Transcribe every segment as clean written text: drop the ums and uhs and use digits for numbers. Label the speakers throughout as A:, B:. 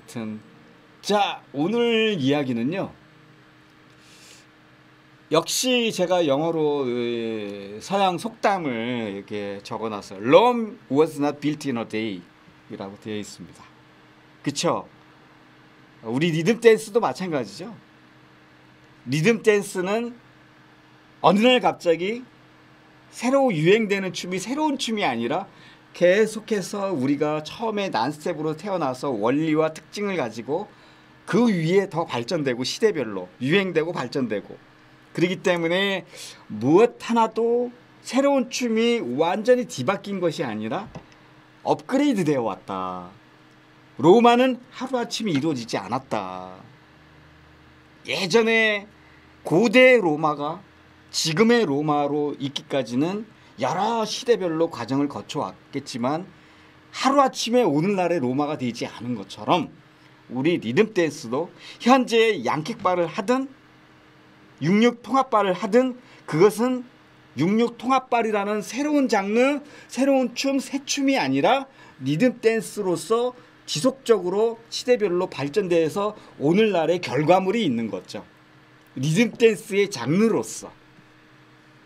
A: 하여튼 자, 오늘 이야기는요. 역시 제가 영어로 서양 속담을 이렇게 적어놨어요. Rome was not built in a day 이라고 되어 있습니다. 그쵸? 우리 리듬 댄스도 마찬가지죠. 리듬 댄스는 어느 날 갑자기 새로 유행되는 춤이 새로운 춤이 아니라 계속해서 우리가 처음에 난스텝으로 태어나서 원리와 특징을 가지고 그 위에 더 발전되고 시대별로 유행되고 발전되고 그렇기 때문에 무엇 하나도 새로운 춤이 완전히 뒤바뀐 것이 아니라 업그레이드 되어 왔다. 로마는 하루아침에 이루어지지 않았다. 예전에 고대 로마가 지금의 로마로 있기까지는 여러 시대별로 과정을 거쳐왔겠지만 하루아침에 오늘날의 로마가 되지 않은 것처럼 우리 리듬 댄스도 현재 양킥발을 하든 육육통합발을 하든 그것은 육육통합발이라는 새로운 장르, 새로운 춤, 새 춤이 아니라 리듬 댄스로서 지속적으로 시대별로 발전돼서 오늘날의 결과물이 있는 거죠. 리듬 댄스의 장르로서.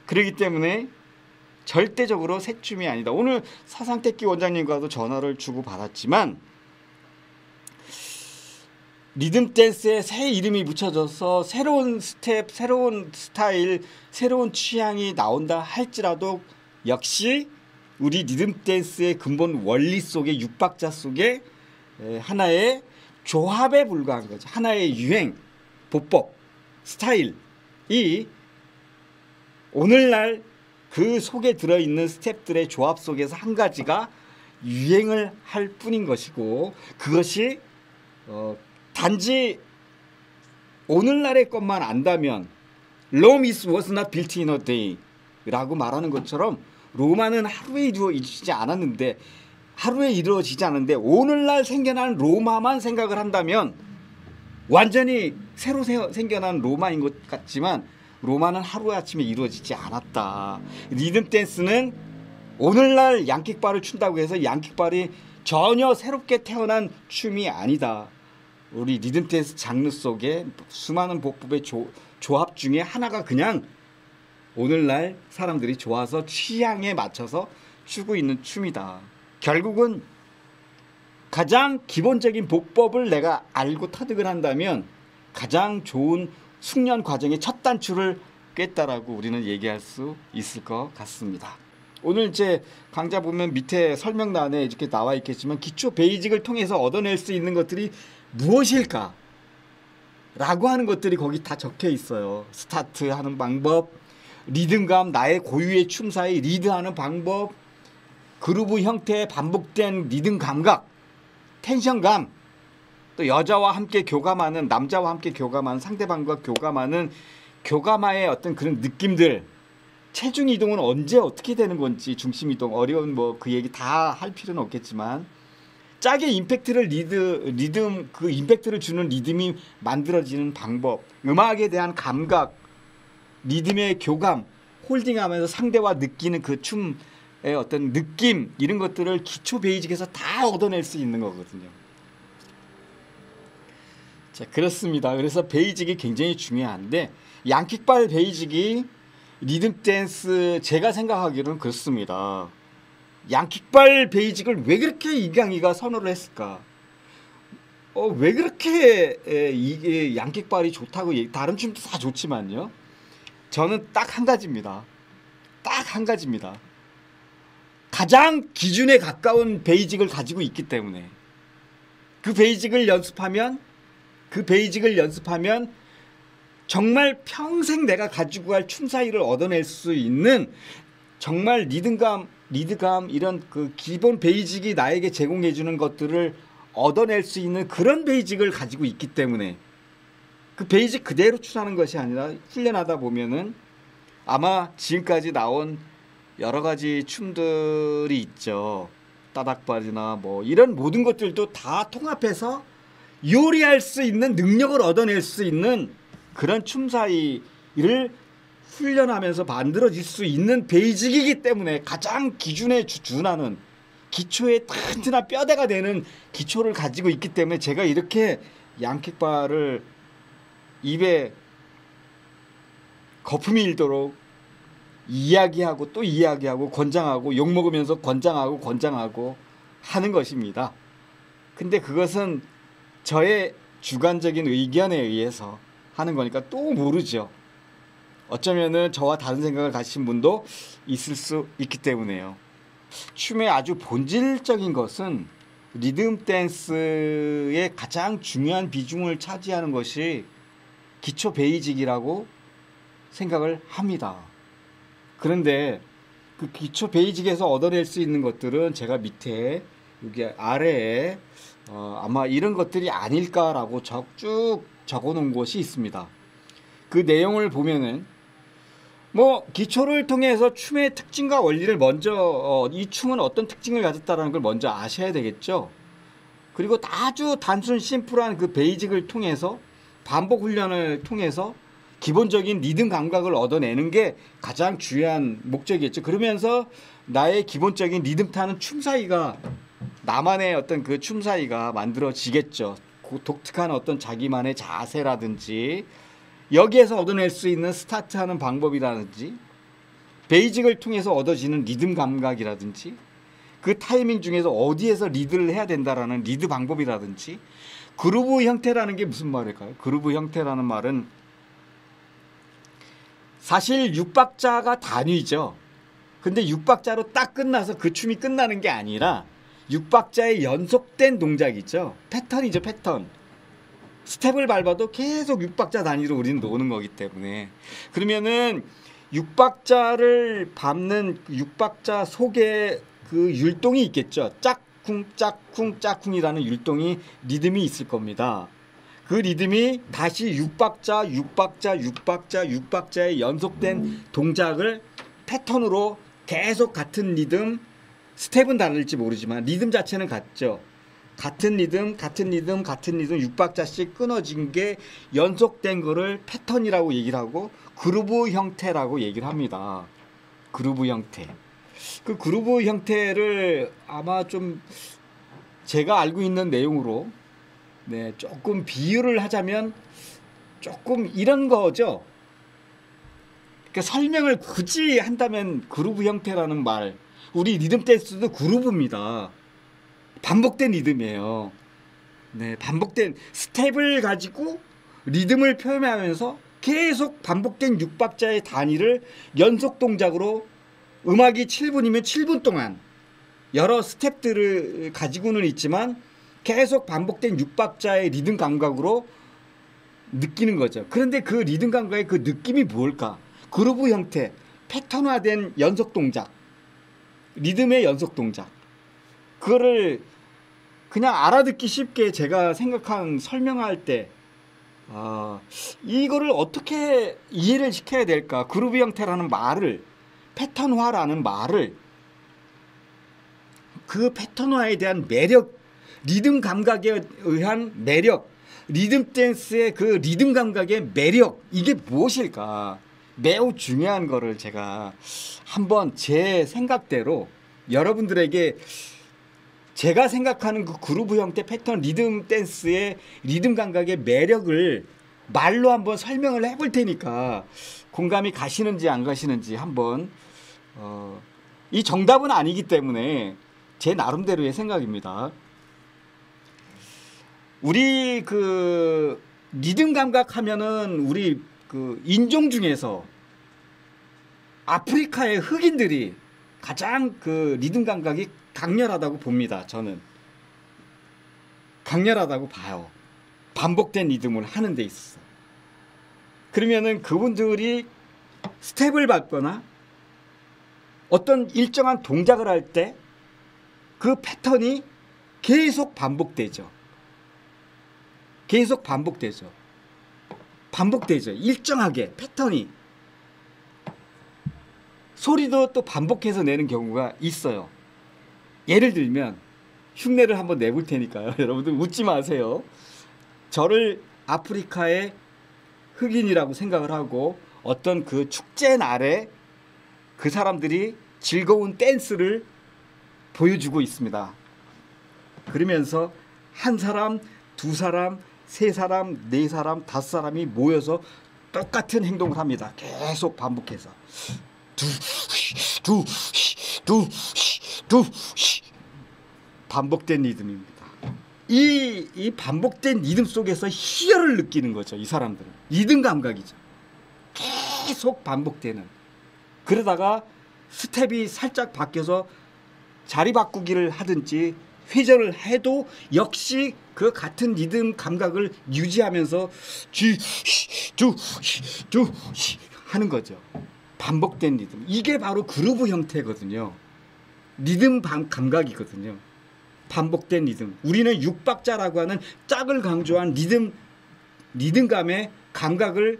A: 그렇기 때문에 절대적으로 새 춤이 아니다. 오늘 사상택기 원장님과도 전화를 주고 받았지만 리듬 댄스에 새 이름이 붙여져서 새로운 스텝, 새로운 스타일, 새로운 취향이 나온다 할지라도 역시 우리 리듬 댄스의 근본 원리 속에 육박자 속에 하나의 조합에 불과한 거죠. 하나의 유행, 보법, 스타일이 오늘날 그 속에 들어있는 스텝들의 조합 속에서 한 가지가 유행을 할 뿐인 것이고 그것이 단지 오늘날의 것만 안다면 Rome was not built in a day 라고 말하는 것처럼 로마는 하루에 이루어지지 않았는데 하루에 이루어지지 않는데 오늘날 생겨난 로마만 생각을 한다면 완전히 새로 생겨난 로마인 것 같지만 로마는 하루아침에 이루어지지 않았다. 리듬 댄스는 오늘날 양킥발을 춘다고 해서 양킥발이 전혀 새롭게 태어난 춤이 아니다. 우리 리듬 댄스 장르 속에 수많은 복법의 조합 중에 하나가 그냥 오늘날 사람들이 좋아서 취향에 맞춰서 추고 있는 춤이다. 결국은 가장 기본적인 복법을 내가 알고 터득을 한다면 가장 좋은 숙련 과정의 첫 단추를 꿰다라고 우리는 얘기할 수 있을 것 같습니다. 오늘 제 강좌 보면 밑에 설명란에 이렇게 나와 있겠지만 기초 베이직을 통해서 얻어낼 수 있는 것들이 무엇일까? 라고 하는 것들이 거기 다 적혀 있어요. 스타트하는 방법, 리듬감, 나의 고유의 춤사위 리드하는 방법, 그루브 형태의 반복된 리듬 감각, 텐션감, 또 여자와 함께 교감하는, 남자와 함께 교감하는, 상대방과 교감하는 교감화의 어떤 그런 느낌들, 체중 이동은 언제 어떻게 되는 건지, 중심 이동 어려운 뭐 그 얘기 다 할 필요는 없겠지만 짝의 임팩트를 리듬 그 임팩트를 주는 리듬이 만들어지는 방법, 음악에 대한 감각, 리듬의 교감, 홀딩하면서 상대와 느끼는 그 춤의 어떤 느낌 이런 것들을 기초 베이직에서 다 얻어낼 수 있는 거거든요. 자, 그렇습니다. 그래서 베이직이 굉장히 중요한데 양킥발 베이직이 리듬 댄스 제가 생각하기로는 그렇습니다. 양킥발 베이직을 왜 그렇게 이강희가 선호를 했을까? 왜 그렇게 이게 양킥발이 좋다고 다른 춤도 다 좋지만요. 저는 딱 한 가지입니다. 딱 한 가지입니다. 가장 기준에 가까운 베이직을 가지고 있기 때문에 그 베이직을 연습하면 정말 평생 내가 가지고 갈 춤사위를 얻어낼 수 있는 정말 리듬감 이런 그 기본 베이직이 나에게 제공해주는 것들을 얻어낼 수 있는 그런 베이직을 가지고 있기 때문에 그 베이직 그대로 춤하는 것이 아니라 훈련하다 보면은 아마 지금까지 나온 여러 가지 춤들이 있죠. 따닥발이나 뭐 이런 모든 것들도 다 통합해서 요리할 수 있는 능력을 얻어낼 수 있는 그런 춤사위를 훈련하면서 만들어질 수 있는 베이직이기 때문에 가장 기준에 준하는 기초에 튼튼한 뼈대가 되는 기초를 가지고 있기 때문에 제가 이렇게 양킥바를 입에 거품이 일도록 이야기하고 또 이야기하고 권장하고 욕먹으면서 권장하고 하는 것입니다. 근데 그것은 저의 주관적인 의견에 의해서 하는 거니까 또 모르죠. 어쩌면은 저와 다른 생각을 가지신 분도 있을 수 있기 때문에요. 춤의 아주 본질적인 것은 리듬 댄스의 가장 중요한 비중을 차지하는 것이 기초 베이직이라고 생각을 합니다. 그런데 그 기초 베이직에서 얻어낼 수 있는 것들은 제가 밑에 여기 아래에 아마 이런 것들이 아닐까라고 쭉 적어놓은 곳이 있습니다. 그 내용을 보면은 뭐 기초를 통해서 춤의 특징과 원리를 먼저 이 춤은 어떤 특징을 가졌다는 걸 먼저 아셔야 되겠죠. 그리고 아주 단순 심플한 그 베이직을 통해서 반복 훈련을 통해서 기본적인 리듬 감각을 얻어내는 게 가장 중요한 목적이겠죠. 그러면서 나의 기본적인 리듬 타는 춤사위가 나만의 어떤 그 춤사위가 만들어지겠죠. 그 독특한 어떤 자기만의 자세라든지 여기에서 얻어낼 수 있는 스타트하는 방법이라든지 베이직을 통해서 얻어지는 리듬 감각이라든지 그 타이밍 중에서 어디에서 리드를 해야 된다라는 리드 방법이라든지 그루브 형태라는 게 무슨 말일까요? 그루브 형태라는 말은 사실 6박자가 단위죠. 근데 6박자로 딱 끝나서 그 춤이 끝나는 게 아니라 6박자의 연속된 동작이죠. 패턴이죠, 패턴. 스텝을 밟아도 계속 6박자 단위로 우리는 노는 거기 때문에 그러면은 6박자를 밟는 6박자 속에 그 율동이 있겠죠. 짝쿵 짝쿵 짝쿵이라는 율동이 리듬이 있을 겁니다. 그 리듬이 다시 6박자의 연속된 동작을 패턴으로 계속 같은 리듬, 스텝은 다를지 모르지만 리듬 자체는 같죠. 같은 리듬 6박자씩 끊어진 게 연속된 거를 패턴이라고 얘기를 하고 그루브 형태라고 얘기를 합니다. 그루브 형태. 그 그루브 형태를 아마 좀 제가 알고 있는 내용으로 조금 비유를 하자면 조금 이런 거죠. 그러니까 설명을 굳이 한다면 그루브 형태라는 말, 우리 리듬 댄스도 그루브입니다. 반복된 리듬이에요. 반복된 스텝을 가지고 리듬을 표현하면서 계속 반복된 6박자의 단위를 연속 동작으로 음악이 7분이면 7분 동안 여러 스텝들을 가지고는 있지만 계속 반복된 6박자의 리듬 감각으로 느끼는 거죠. 그런데 그 리듬 감각의 그 느낌이 뭘까? 그루브 형태, 패턴화된 연속 동작, 리듬의 연속 동작. 그거를 그냥 알아듣기 쉽게 제가 설명할 때 이거를 어떻게 이해를 시켜야 될까? 그루브 형태라는 말을, 패턴화라는 말을, 그 패턴화에 대한 매력, 리듬 감각에 의한 매력, 리듬 댄스의 그 리듬 감각의 매력, 이게 무엇일까? 매우 중요한 거를 제가 한번 제 생각대로 여러분들에게 제가 생각하는 그 그루브 형태 패턴 리듬 댄스의 리듬 감각의 매력을 말로 한번 설명을 해볼 테니까 공감이 가시는지 안 가시는지 한번 이 정답은 아니기 때문에 제 나름대로의 생각입니다. 우리 그 리듬 감각 하면은 우리 그 인종 중에서 아프리카의 흑인들이 가장 그 리듬 감각이 강렬하다고 봅니다. 저는 강렬하다고 봐요. 반복된 리듬을 하는 데 있어서. 그러면은 그분들이 스텝을 밟거나 어떤 일정한 동작을 할 때 그 패턴이 계속 반복되죠. 계속 반복되죠. 일정하게 패턴이. 소리도 또 반복해서 내는 경우가 있어요. 예를 들면 흉내를 한번 내볼 테니까요. 여러분들 웃지 마세요. 저를 아프리카의 흑인이라고 생각을 하고 어떤 그 축제 날에 그 사람들이 즐거운 댄스를 보여주고 있습니다. 그러면서 한 사람, 두 사람, 세 사람, 네 사람, 다섯 사람이 모여서 똑같은 행동을 합니다. 계속 반복해서 반복된 리듬입니다. 이 반복된 리듬 속에서 희열을 느끼는 거죠. 이 사람들은 리듬 감각이죠. 계속 반복되는. 그러다가 스텝이 살짝 바뀌어서 자리 바꾸기를 하든지 회전을 해도 역시 그 같은 리듬 감각을 유지하면서 하는 거죠. 반복된 리듬. 이게 바로 그루브 형태거든요. 리듬 감각이거든요. 반복된 리듬. 우리는 6박자라고 하는 짝을 강조한 리듬감의 감각을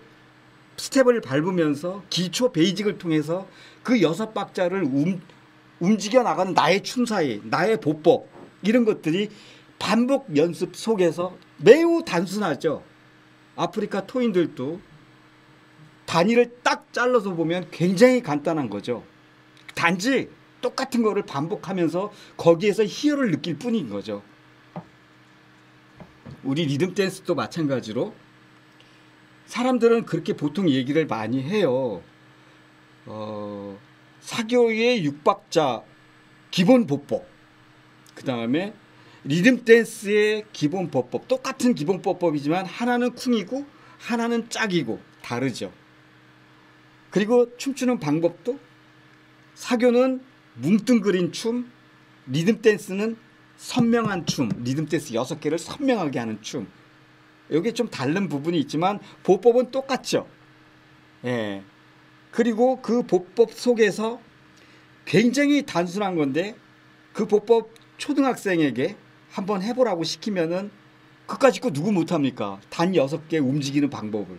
A: 스텝을 밟으면서 기초 베이직을 통해서 그 6박자를 움직여 나가는 나의 춤사위, 나의 보법 이런 것들이 반복 연습 속에서 매우 단순하죠. 아프리카 토인들도 단위를 딱 잘라서 보면 굉장히 간단한 거죠. 단지 똑같은 거를 반복하면서 거기에서 희열을 느낄 뿐인 거죠. 우리 리듬 댄스도 마찬가지로 사람들은 그렇게 보통 얘기를 많이 해요. 사교의 6박자 기본 보법, 그 다음에 리듬 댄스의 기본 보법, 똑같은 기본 보법이지만 하나는 쿵이고 하나는 짝이고 다르죠. 그리고 춤추는 방법도 사교는 뭉뚱그린 춤, 리듬 댄스는 선명한 춤, 리듬 댄스 6개를 선명하게 하는 춤. 여기 좀 다른 부분이 있지만 보법은 똑같죠. 예. 그리고 그 보법 속에서 굉장히 단순한 건데 그 보법 초등학생에게 한번 해보라고 시키면은 그까짓 거 누구 못합니까? 단 6개 움직이는 방법을.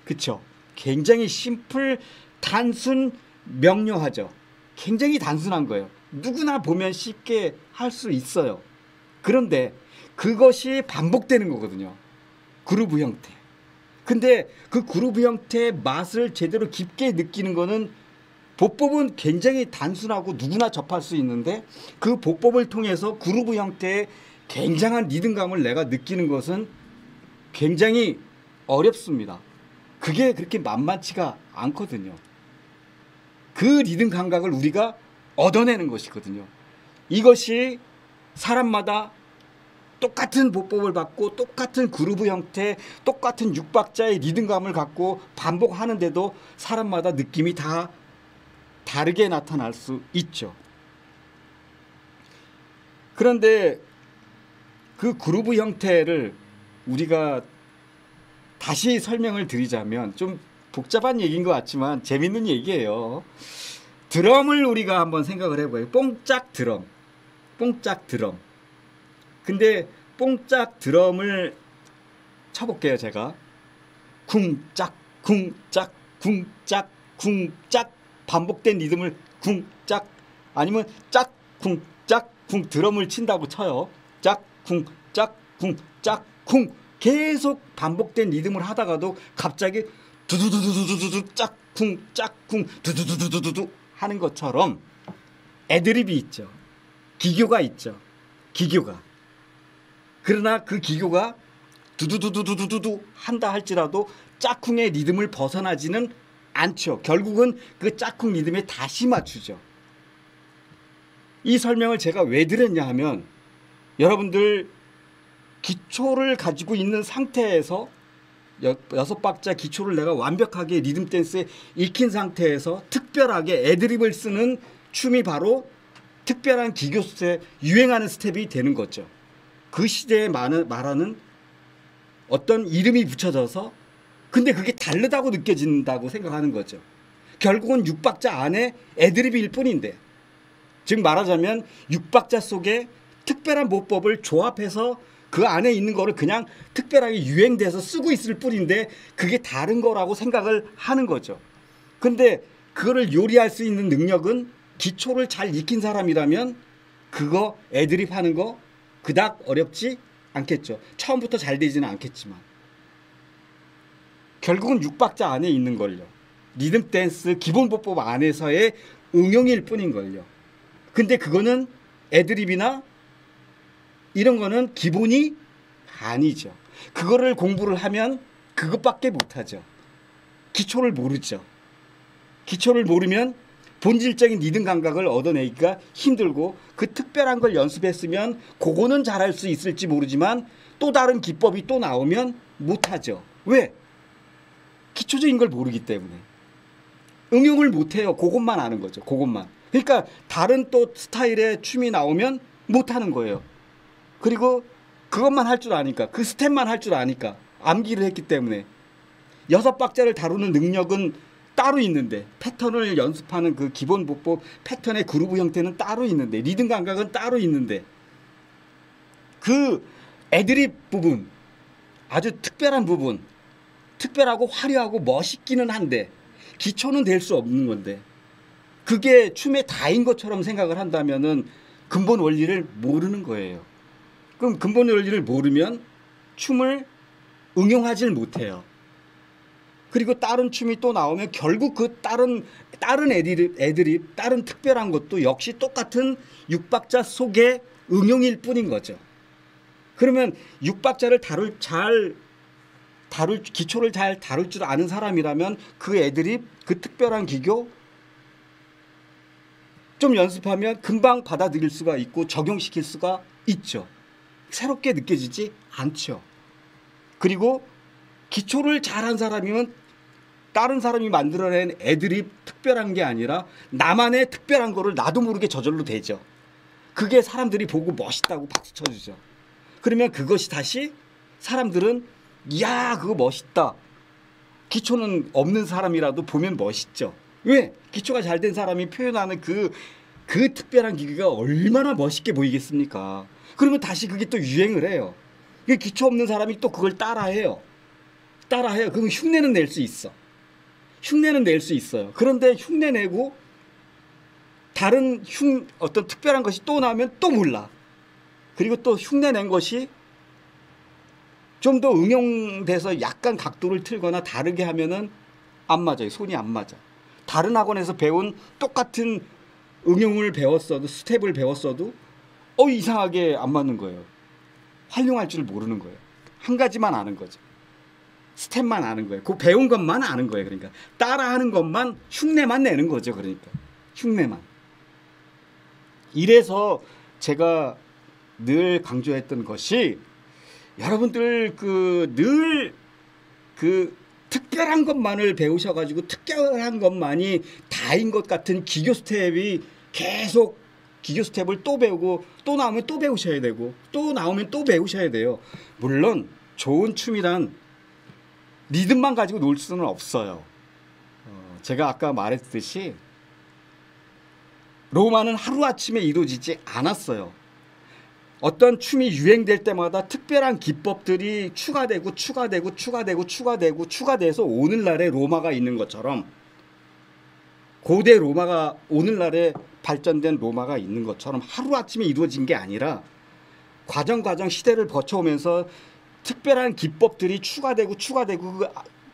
A: 그쵸? 굉장히 심플, 단순, 명료하죠. 굉장히 단순한 거예요. 누구나 보면 쉽게 할 수 있어요. 그런데 그것이 반복되는 거거든요. 그루브 형태. 근데 그 그루브 형태의 맛을 제대로 깊게 느끼는 거는 보법은 굉장히 단순하고 누구나 접할 수 있는데 그 보법을 통해서 그루브 형태의 굉장한 리듬감을 내가 느끼는 것은 굉장히 어렵습니다. 그게 그렇게 만만치가 않거든요. 그 리듬 감각을 우리가 얻어내는 것이거든요. 이것이 사람마다 똑같은 보법을 받고 똑같은 그루브 형태, 똑같은 6박자의 리듬감을 갖고 반복하는데도 사람마다 느낌이 다 다르게 나타날 수 있죠. 그런데 그 그루브 형태를 우리가 다시 설명을 드리자면 좀 복잡한 얘기인 것 같지만 재밌는 얘기예요. 드럼을 우리가 한번 생각을 해봐요. 뽕짝 드럼. 뽕짝 드럼. 근데 뽕짝 드럼을 쳐볼게요. 제가 쿵짝 쿵짝 쿵짝 쿵짝 반복된 리듬을 쿵짝 아니면 짝쿵짝쿵 드럼을 친다고 쳐요. 짝쿵 짝쿵 짝쿵 계속 반복된 리듬을 하다가도 갑자기 두두두두두두두 짝쿵 짝쿵 두두두두두두 하는 것처럼 애드립이 있죠. 기교가 있죠. 기교가. 그러나 그 기교가 두두두두두두두 한다 할지라도 짝쿵의 리듬을 벗어나지는 않죠. 결국은 그 짝쿵 리듬에 다시 맞추죠. 이 설명을 제가 왜 드렸냐 하면 여러분들 기초를 가지고 있는 상태에서 6박자 기초를 내가 완벽하게 리듬 댄스에 익힌 상태에서 특별하게 애드립을 쓰는 춤이 바로 특별한 기교 스텝, 유행하는 스텝이 되는 거죠. 그 시대에 말하는 어떤 이름이 붙여져서 근데 그게 다르다고 느껴진다고 생각하는 거죠. 결국은 6박자 안에 애드립일 뿐인데 즉 말하자면 6박자 속에 특별한 보법을 조합해서 그 안에 있는 거를 그냥 특별하게 유행돼서 쓰고 있을 뿐인데 그게 다른 거라고 생각을 하는 거죠. 근데 그거를 요리할 수 있는 능력은 기초를 잘 익힌 사람이라면 그거 애드립 하는 거 그닥 어렵지 않겠죠. 처음부터 잘 되지는 않겠지만 결국은 6박자 안에 있는 걸요. 리듬 댄스 기본 보법 안에서의 응용일 뿐인 걸요. 근데 그거는 애드립이나 이런 거는 기본이 아니죠. 그거를 공부를 하면 그것밖에 못하죠. 기초를 모르죠. 기초를 모르면 본질적인 리듬 감각을 얻어내기가 힘들고, 그 특별한 걸 연습했으면 그거는 잘할 수 있을지 모르지만 또 다른 기법이 또 나오면 못하죠. 왜? 기초적인 걸 모르기 때문에. 응용을 못해요. 그것만 아는 거죠. 그것만. 그러니까 다른 또 스타일의 춤이 나오면 못하는 거예요. 그리고 그것만 할 줄 아니까, 그 스텝만 할 줄 아니까 암기를 했기 때문에. 6박자를 다루는 능력은 따로 있는데, 패턴을 연습하는 그 기본 보법 패턴의 그루브 형태는 따로 있는데, 리듬 감각은 따로 있는데, 그 애드립 부분, 아주 특별한 부분, 특별하고 화려하고 멋있기는 한데 기초는 될 수 없는 건데, 그게 춤의 다인 것처럼 생각을 한다면은 근본 원리를 모르는 거예요. 그럼 근본 원리를 모르면 춤을 응용하지를 못해요. 그리고 다른 춤이 또 나오면 결국 그 다른 애드립, 다른 특별한 것도 역시 똑같은 6박자 속의 응용일 뿐인 거죠. 그러면 6박자를 기초를 잘 다룰 줄 아는 사람이라면 그 애드립, 그 특별한 기교 좀 연습하면 금방 받아들일 수가 있고 적용시킬 수가 있죠. 새롭게 느껴지지 않죠. 그리고 기초를 잘한 사람이면 다른 사람이 만들어낸 애드립 특별한 게 아니라 나만의 특별한 거를 나도 모르게 저절로 되죠. 그게 사람들이 보고 멋있다고 박수 쳐주죠. 그러면 그것이 다시 사람들은 이야 그거 멋있다. 기초는 없는 사람이라도 보면 멋있죠. 왜? 기초가 잘 된 사람이 표현하는 그 특별한 기교가 얼마나 멋있게 보이겠습니까? 그러면 다시 그게 또 유행을 해요. 기초 없는 사람이 또 그걸 따라해요. 그럼 흉내는 낼 수 있어. 흉내는 낼 수 있어요. 그런데 흉내 내고 다른 어떤 특별한 것이 또 나오면 또 몰라. 그리고 또 흉내 낸 것이 좀 더 응용돼서 약간 각도를 틀거나 다르게 하면은 안 맞아요. 손이 안 맞아. 다른 학원에서 배운 똑같은 응용을 배웠어도, 스텝을 배웠어도 이상하게 안 맞는 거예요. 활용할 줄 모르는 거예요. 한 가지만 아는 거죠. 스텝만 아는 거예요. 그 배운 것만 아는 거예요. 그러니까 따라하는 것만, 흉내만 내는 거죠. 그러니까 흉내만. 이래서 제가 늘 강조했던 것이, 여러분들 늘 특별한 것만을 배우셔가지고 특별한 것만이 다인 것 같은 기교 스텝이 계속 기교 스텝을 또 배우고, 또 나오면 또 배우셔야 되고, 또 나오면 또 배우셔야 돼요. 물론 좋은 춤이란 리듬만 가지고 놀 수는 없어요. 제가 아까 말했듯이 로마는 하루아침에 이루어지지 않았어요. 어떤 춤이 유행될 때마다 특별한 기법들이 추가돼서 오늘날의 로마가 있는 것처럼, 고대 로마가 오늘날에 발전된 로마가 있는 것처럼 하루아침에 이루어진 게 아니라 과정 시대를 거쳐오면서 특별한 기법들이 추가되고 그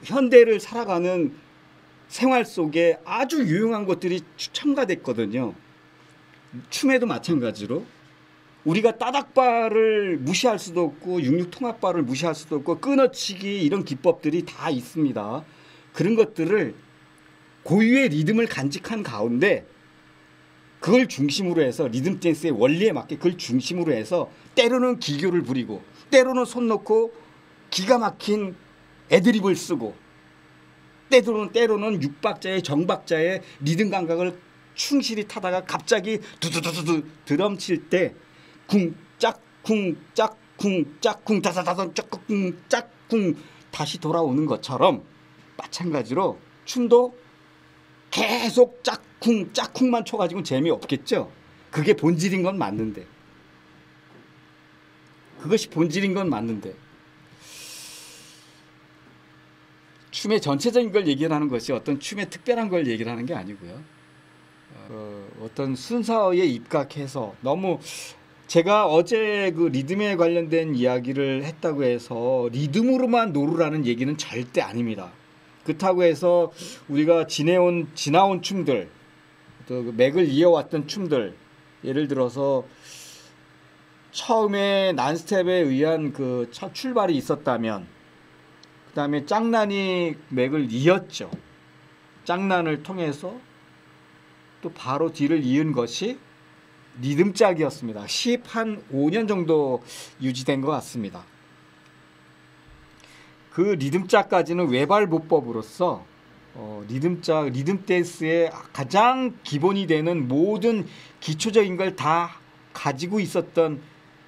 A: 현대를 살아가는 생활 속에 아주 유용한 것들이 첨가됐거든요. 춤에도 마찬가지로 우리가 따닥바를 무시할 수도 없고 육육통합바를 무시할 수도 없고 끊어치기 이런 기법들이 다 있습니다. 그런 것들을 고유의 리듬을 간직한 가운데 그걸 중심으로 해서 리듬 댄스의 원리에 맞게 그걸 중심으로 해서 때로는 기교를 부리고 때로는 손 놓고 기가 막힌 애드립을 쓰고 때로는 6박자의 정박자의 리듬 감각을 충실히 타다가 갑자기 두두두두 드럼 칠 때 쿵짝 쿵짝 쿵짝 쿵 다다다다 짝쿵짝 쿵 다시 돌아오는 것처럼 마찬가지로 춤도 계속 짝쿵 짝쿵만 쳐가지고 재미없겠죠. 그게 본질인 건 맞는데, 그것이 본질인 건 맞는데 춤의 전체적인 걸 얘기를 하는 것이 어떤 춤의 특별한 걸 얘기를 하는 게 아니고요. 어떤 순서에 입각해서 너무, 제가 어제 그 리듬에 관련된 이야기를 했다고 해서 리듬으로만 놀으라는 얘기는 절대 아닙니다. 그렇다고 해서 우리가 지나온 춤들, 또 맥을 이어왔던 춤들, 예를 들어서 처음에 난스텝에 의한 그 첫 출발이 있었다면 그 다음에 짱난이 맥을 이었죠. 짱난을 통해서 또 바로 뒤를 이은 것이 리듬짝이었습니다. 15년 정도 유지된 것 같습니다. 그 리듬짝까지는 외발보법으로서 리듬짝, 리듬 댄스의 가장 기본이 되는 모든 기초적인 걸 다 가지고 있었던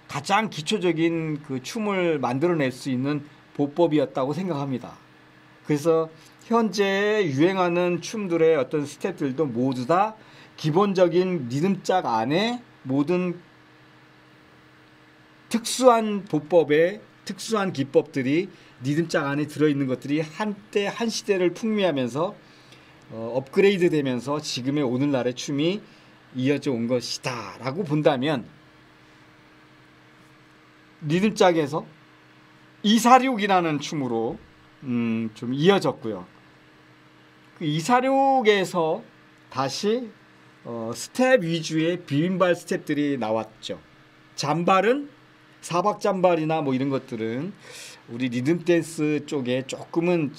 A: 가장 기초적인 그 춤을 만들어낼 수 있는 보법이었다고 생각합니다. 그래서 현재 유행하는 춤들의 어떤 스텝들도 모두 다 기본적인 리듬짝 안에 모든 특수한 보법의 특수한 기법들이 리듬짝 안에 들어있는 것들이 한때 한 시대를 풍미하면서 업그레이드 되면서 지금의 오늘날의 춤이 이어져 온 것이다 라고 본다면 리듬짝에서 이사륙이라는 춤으로 좀 이어졌고요. 그 이사륙에서 다시 스텝 위주의 비빔발 스텝들이 나왔죠. 잠발은 사박잠발이나 뭐 이런 것들은 우리 리듬 댄스 쪽에 조금은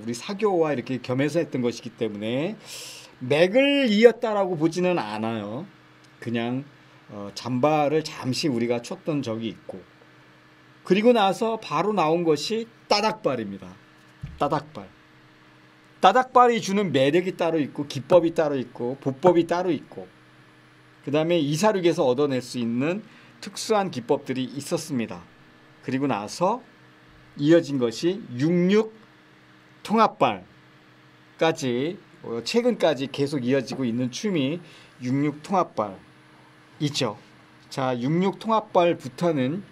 A: 우리 사교와 이렇게 겸해서 했던 것이기 때문에 맥을 이었다라고 보지는 않아요. 그냥 잠발을 잠시 우리가 췄던 적이 있고 그리고 나서 바로 나온 것이 따닥발입니다. 따닥발. 따닥발이 주는 매력이 따로 있고 기법이 따로 있고 보법이 따로 있고 그 다음에 이사륙에서 얻어낼 수 있는 특수한 기법들이 있었습니다. 그리고 나서 이어진 것이 66 통합발까지 최근까지 계속 이어지고 있는 춤이 66 통합발이죠. 자, 66 통합발부터는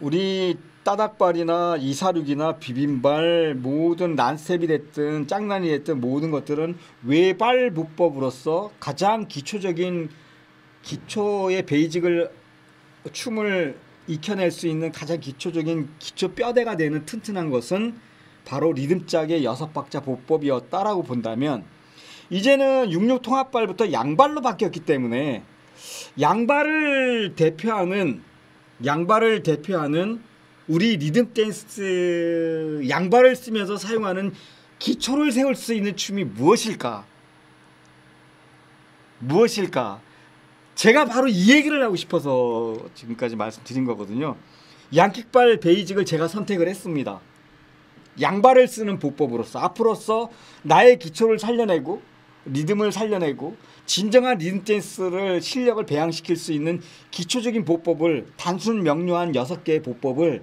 A: 우리 따닥발이나 이사륙이나 비빔발 모든 난스텝이 됐든 짱난이 됐든 모든 것들은 외발보법으로서 가장 기초적인 기초의 베이직을 춤을 익혀낼 수 있는 가장 기초적인 기초 뼈대가 되는 튼튼한 것은 바로 리듬짝의 6박자 보법이었다라고 본다면 이제는 66 통합발부터 양발로 바뀌었기 때문에 양발을 대표하는 우리 리듬 댄스 양발을 쓰면서 사용하는 기초를 세울 수 있는 춤이 무엇일까? 제가 바로 이 얘기를 하고 싶어서 지금까지 말씀드린 거거든요. 양킥발 베이직을 제가 선택을 했습니다. 양발을 쓰는 보법으로서 앞으로서 나의 기초를 살려내고 리듬을 살려내고 진정한 리듬 댄스를 실력을 배양시킬 수 있는 기초적인 보법을 단순 명료한 6개의 보법을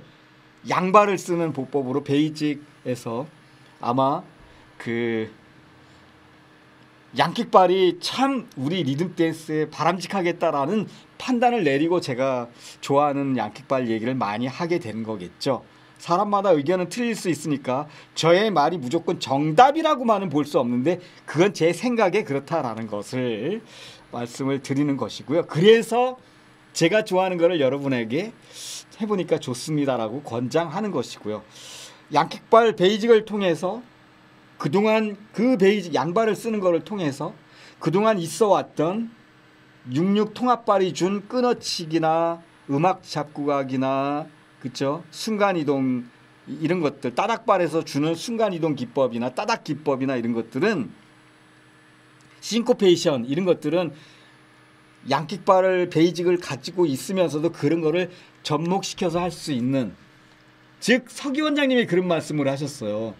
A: 양발을 쓰는 보법으로 베이직에서 아마 그 양킥발이 참 우리 리듬 댄스에 바람직하겠다라는 판단을 내리고 제가 좋아하는 양킥발 얘기를 많이 하게 된 거겠죠. 사람마다 의견은 틀릴 수 있으니까 저의 말이 무조건 정답이라고만은 볼 수 없는데 그건 제 생각에 그렇다라는 것을 말씀을 드리는 것이고요. 그래서 제가 좋아하는 거를 여러분에게 해보니까 좋습니다라고 권장하는 것이고요. 양킥발 베이직을 통해서 그동안 그 베이직 양발을 쓰는 것을 통해서 그동안 있어왔던 66 통합발이 준 끊어치기나 음악 잡구각이나 그쵸? 순간이동 이런 것들 따닥발에서 주는 순간이동 기법이나 따닥 기법이나 이런 것들은 싱코페이션 이런 것들은 양킥발을 베이직을 가지고 있으면서도 그런 거를 접목시켜서 할 수 있는 즉 서기 원장님이 그런 말씀을 하셨어요.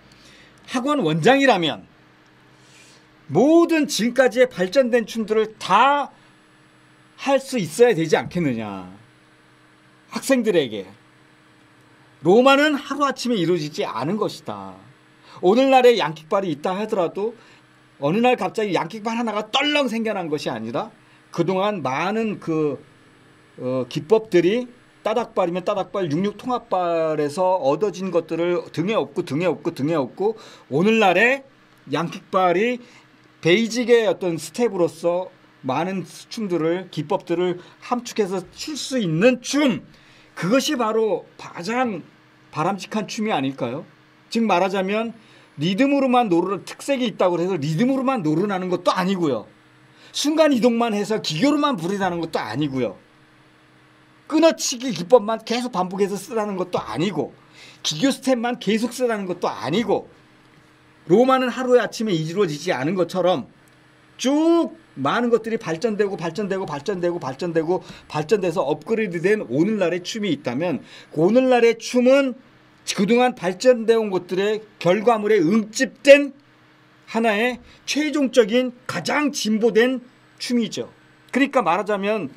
A: 학원 원장이라면 모든 지금까지의 발전된 춤들을 다 할 수 있어야 되지 않겠느냐. 학생들에게. 로마는 하루아침에 이루어지지 않은 것이다. 오늘날의 양킥발이 있다 하더라도 어느 날 갑자기 양킥발 하나가 떨렁 생겨난 것이 아니라 그동안 많은 기법들이 따닥발이면 따닥발, 66 통합발에서 얻어진 것들을 등에 업고 오늘날의 양킥발이 베이직의 어떤 스텝으로서 많은 춤들을 기법들을 함축해서 출 수 있는 춤 그것이 바로 가장 바람직한 춤이 아닐까요? 즉 말하자면 리듬으로만 노르는 특색이 있다고 해서 리듬으로만 노른하는 것도 아니고요. 순간 이동만 해서 기교로만 부르라는 것도 아니고요. 끊어치기 기법만 계속 반복해서 쓰라는 것도 아니고, 기교 스텝만 계속 쓰라는 것도 아니고, 로마는 하루에 아침에 이루어지지 않은 것처럼 쭉 많은 것들이 발전돼서 업그레이드된 오늘날의 춤이 있다면, 오늘날의 춤은 그동안 발전되어 온 것들의 결과물에 응집된 하나의 최종적인 가장 진보된 춤이죠. 그러니까 말하자면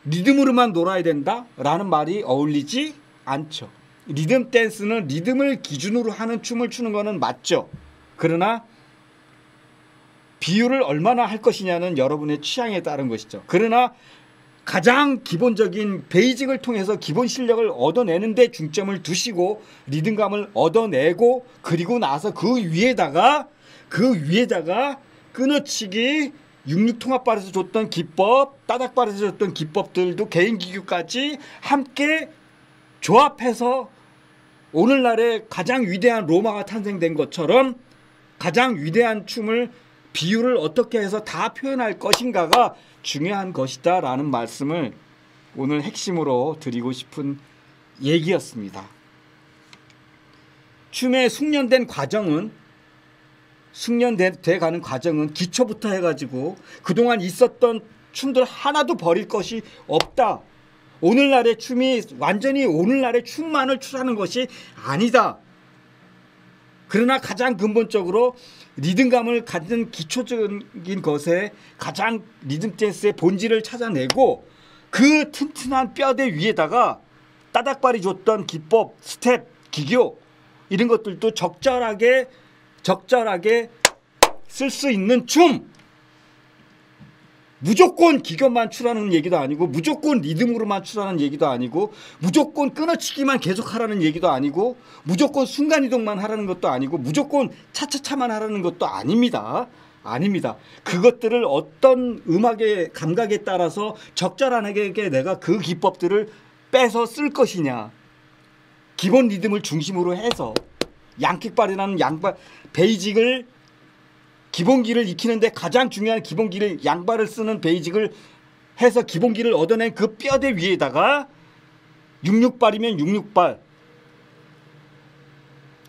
A: 리듬으로만 놀아야 된다라는 말이 어울리지 않죠. 리듬 댄스는 리듬을 기준으로 하는 춤을 추는 거는 맞죠. 그러나 비율을 얼마나 할 것이냐는 여러분의 취향에 따른 것이죠. 그러나 가장 기본적인 베이직을 통해서 기본 실력을 얻어내는 데 중점을 두시고 리듬감을 얻어내고, 그리고 나서 그 위에다가 끊어치기, 육육통합발에서 줬던 기법, 따닥발에서 줬던 기법들도 개인 기교까지 함께 조합해서 오늘날의 가장 위대한 로마가 탄생된 것처럼 가장 위대한 춤을 비율을 어떻게 해서 다 표현할 것인가가 중요한 것이다 라는 말씀을 오늘 핵심으로 드리고 싶은 얘기였습니다. 춤의 숙련돼 가는 과정은 기초부터 해가지고 그동안 있었던 춤들 하나도 버릴 것이 없다. 오늘날의 춤이 완전히 오늘날의 춤만을 추라는 것이 아니다. 그러나 가장 근본적으로 리듬감을 갖는 기초적인 것에 가장 리듬 댄스의 본질을 찾아내고, 그 튼튼한 뼈대 위에다가 따닥발이 줬던 기법, 스텝, 기교 이런 것들도 적절하게 쓸 수 있는 춤. 무조건 기교만 추라는 얘기도 아니고, 무조건 리듬으로만 추라는 얘기도 아니고, 무조건 끊어치기만 계속 하라는 얘기도 아니고, 무조건 순간이동만 하라는 것도 아니고, 무조건 차차차만 하라는 것도 아닙니다. 그것들을 어떤 음악의 감각에 따라서 적절하게 내가 그 기법들을 빼서 쓸 것이냐, 기본 리듬을 중심으로 해서 양킥발이라는 베이직을, 기본기를 익히는데 가장 중요한 기본기를, 양발을 쓰는 베이직을 해서 기본기를 얻어낸 그 뼈대 위에다가 육육발이면 육육발,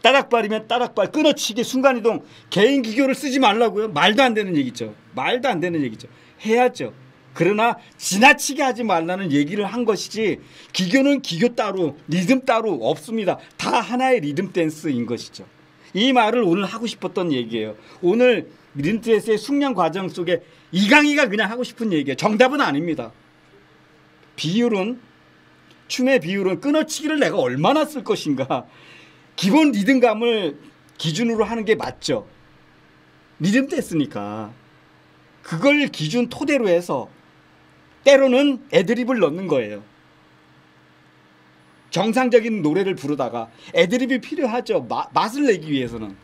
A: 따닥발이면 따닥발, 끊어치기, 순간이동, 개인 기교를 쓰지 말라고요? 말도 안 되는 얘기죠. 해야죠. 그러나 지나치게 하지 말라는 얘기를 한 것이지, 기교는 기교 따로, 리듬 따로 없습니다. 다 하나의 리듬 댄스인 것이죠. 이 말을 오늘 하고 싶었던 얘기예요. 오늘 리듬 댄스의 숙련 과정 속에 이강희가 그냥 하고 싶은 얘기예요. 정답은 아닙니다. 춤의 비율은 끊어치기를 내가 얼마나 쓸 것인가, 기본 리듬감을 기준으로 하는 게 맞죠. 리듬 댄스니까 그걸 기준 토대로 해서 때로는 애드립을 넣는 거예요. 정상적인 노래를 부르다가 애드립이 필요하죠. 맛을 내기 위해서는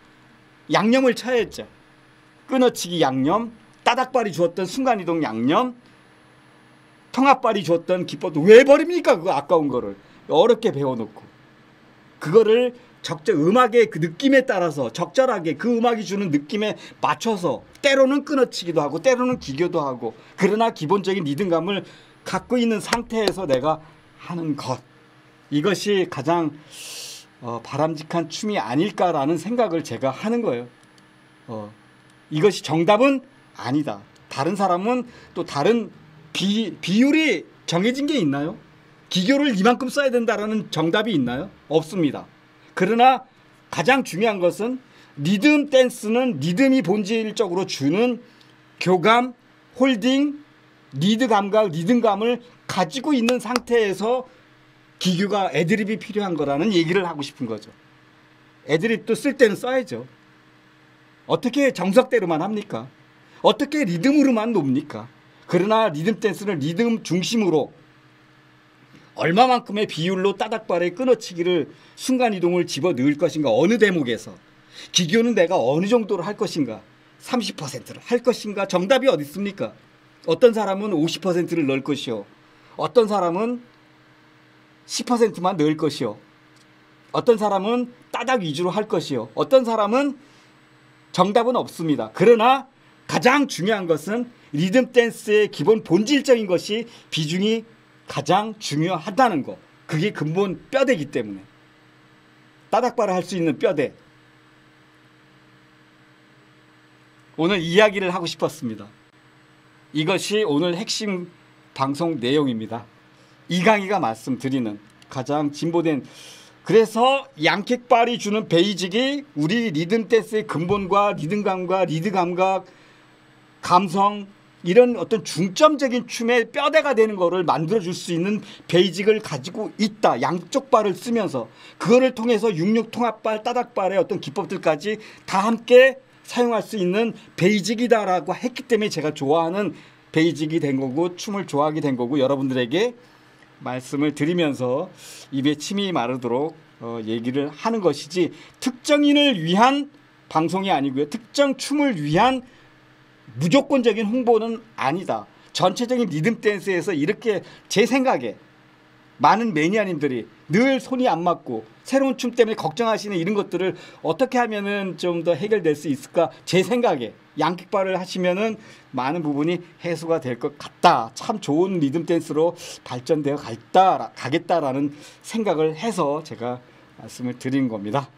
A: 양념을 쳐야죠. 끊어치기 양념, 따닥발이 주었던 순간이동 양념, 통합발이 주었던 기법도 왜 버립니까? 그거 아까운 거를 어렵게 배워놓고, 그거를 음악의 그 느낌에 따라서 적절하게 그 음악이 주는 느낌에 맞춰서 때로는 끊어치기도 하고 때로는 기교도 하고, 그러나 기본적인 리듬감을 갖고 있는 상태에서 내가 하는 것, 이것이 가장 바람직한 춤이 아닐까라는 생각을 제가 하는 거예요. 이것이 정답은 아니다. 다른 사람은 또 다른 비율이 정해진 게 있나요? 기교를 이만큼 써야 된다라는 정답이 있나요? 없습니다. 그러나 가장 중요한 것은 리듬 댄스는 리듬이 본질적으로 주는 교감, 홀딩, 리드 감각, 리듬감을 가지고 있는 상태에서 기교가, 애드립이 필요한 거라는 얘기를 하고 싶은 거죠. 애드립도 쓸 때는 써야죠. 어떻게 정석대로만 합니까? 어떻게 리듬으로만 놉니까? 그러나 리듬 댄스는 리듬 중심으로 얼마만큼의 비율로 따닥발에 끊어치기를, 순간이동을 집어넣을 것인가, 어느 대목에서, 기교는 내가 어느 정도로 할 것인가, 30%를 할 것인가, 정답이 어디 있습니까? 어떤 사람은 50%를 넣을 것이요, 어떤 사람은 10%만 넣을 것이요, 어떤 사람은 따닥 위주로 할 것이요, 어떤 사람은 정답은 없습니다. 그러나 가장 중요한 것은 리듬 댄스의 기본 본질적인 것이 비중이 가장 중요하다는 거. 그게 근본 뼈대이기 때문에. 따닥바를 할 수 있는 뼈대. 오늘 이야기를 하고 싶었습니다. 이것이 오늘 핵심 방송 내용입니다. 이강희가 말씀드리는 가장 진보된, 그래서 양킥발이 주는 베이직이 우리 리듬 댄스의 근본과 리듬감과 리드 감각, 감성, 이런 어떤 중점적인 춤의 뼈대가 되는 거를 만들어줄 수 있는 베이직을 가지고 있다. 양쪽 발을 쓰면서 그거를 통해서 육육 통합발, 따닥발의 어떤 기법들까지 다 함께 사용할 수 있는 베이직이다라고 했기 때문에 제가 좋아하는 베이직이 된 거고 춤을 좋아하게 된 거고, 여러분들에게 말씀을 드리면서 입에 침이 마르도록 얘기를 하는 것이지, 특정인을 위한 방송이 아니고요. 특정 춤을 위한 무조건적인 홍보는 아니다. 전체적인 리듬 댄스에서 이렇게 제 생각에 많은 매니아님들이 늘 손이 안 맞고 새로운 춤 때문에 걱정하시는 이런 것들을 어떻게 하면은 좀 더 해결될 수 있을까? 제 생각에 양킥발을 하시면은 많은 부분이 해소가 될 것 같다. 참 좋은 리듬 댄스로 발전되어 가겠다라는 생각을 해서 제가 말씀을 드린 겁니다.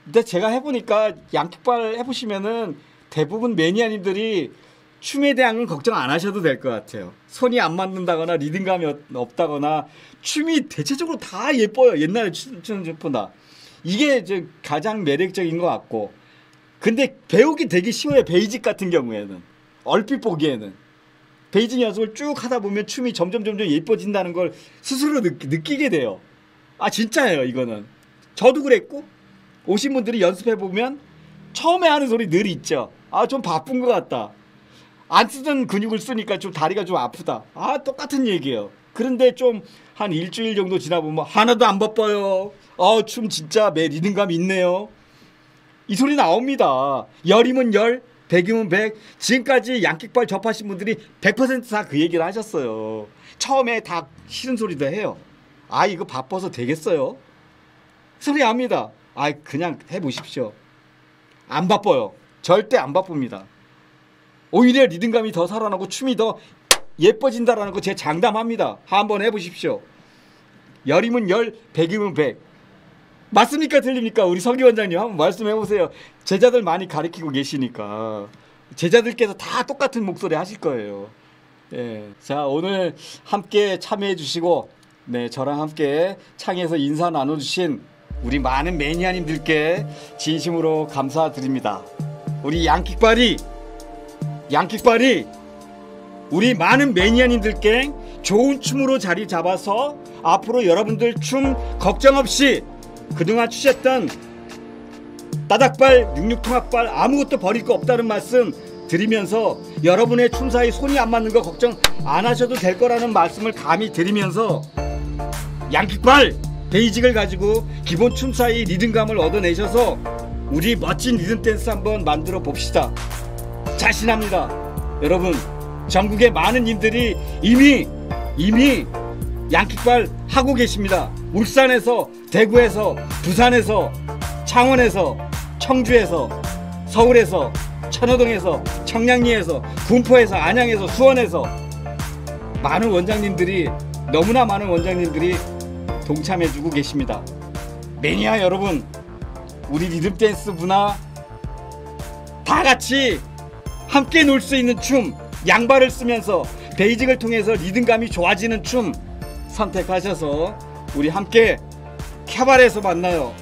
A: 근데 제가 해보니까 양킥발 해보시면은 대부분 매니아님들이 춤에 대한 건 걱정 안 하셔도 될 것 같아요. 손이 안 맞는다거나 리듬감이 없다거나 춤이 대체적으로 다 예뻐요. 옛날에 추는 춤보다. 이게 이제 가장 매력적인 것 같고, 근데 배우기 되게 쉬워요. 베이직 같은 경우에는 얼핏 보기에는 베이직 연습을 쭉 하다 보면 춤이 점점 예뻐진다는 걸 스스로 느끼게 돼요. 아 진짜예요. 이거는 저도 그랬고, 오신 분들이 연습해 보면 처음에 하는 소리 늘 있죠. 아 좀 바쁜 것 같다. 안 쓰던 근육을 쓰니까 좀 다리가 좀 아프다. 아 똑같은 얘기예요. 그런데 좀 한 일주일 정도 지나보면 하나도 안 바빠요. 춤 진짜 매 리듬감 있네요. 이 소리 나옵니다. 열이면 열, 백이면 백. 지금까지 양킥발 접하신 분들이 100% 다 그 얘기를 하셨어요. 처음에 다 싫은 소리도 해요. 아 이거 바빠서 되겠어요? 소리 압니다. 아 그냥 해보십시오. 안 바빠요. 절대 안 바쁩니다. 오히려 리듬감이 더 살아나고 춤이 더 예뻐진다라는 거 제가 장담합니다. 한번 해보십시오. 열이면 열, 백이면 백. 맞습니까? 틀립니까? 우리 서기 원장님 한번 말씀해보세요. 제자들 많이 가르치고 계시니까 제자들께서 다 똑같은 목소리 하실 거예요. 예. 자 오늘 함께 참여해 주시고, 네 저랑 함께 창에서 인사 나눠주신 우리 많은 매니아님들께 진심으로 감사드립니다. 우리 양킥발이 우리 많은 매니아님들께 좋은 춤으로 자리 잡아서 앞으로 여러분들 춤 걱정 없이 그동안 추셨던 따닥발, 육육통합발 아무것도 버릴 거 없다는 말씀 드리면서, 여러분의 춤 사이 손이 안 맞는 거 걱정 안 하셔도 될 거라는 말씀을 감히 드리면서, 양킥발 베이직을 가지고 기본 춤 사이 리듬감을 얻어내셔서 우리 멋진 리듬 댄스 한번 만들어 봅시다. 자신합니다. 여러분 전국의 많은 님들이 이미 양킥발 하고 계십니다. 울산에서, 대구에서, 부산에서, 창원에서, 청주에서, 서울에서, 천호동에서, 청량리에서, 군포에서, 안양에서, 수원에서 많은 원장님들이, 너무나 많은 원장님들이 동참해주고 계십니다. 매니아 여러분, 우리 리듬 댄스 문화 다 같이 함께 놀 수 있는 춤, 양발을 쓰면서 베이직을 통해서 리듬감이 좋아지는 춤 선택하셔서 우리 함께 캬바레에서 만나요.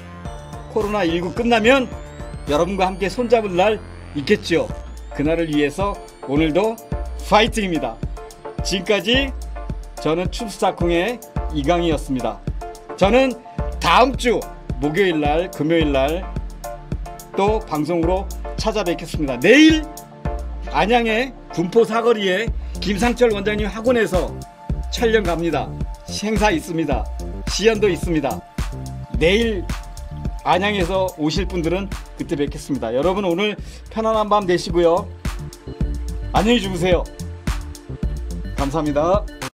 A: 코로나19 끝나면 여러분과 함께 손잡을 날 있겠죠. 그날을 위해서 오늘도 파이팅입니다. 지금까지 저는 춤스타콩의 이강희였습니다. 저는 다음주 목요일날, 금요일날 또 방송으로 찾아뵙겠습니다. 내일 안양의 군포 사거리에 김상철 원장님 학원에서 촬영 갑니다. 행사 있습니다. 시연도 있습니다. 내일 안양에서 오실 분들은 그때 뵙겠습니다. 여러분 오늘 편안한 밤 되시고요. 안녕히 주무세요. 감사합니다.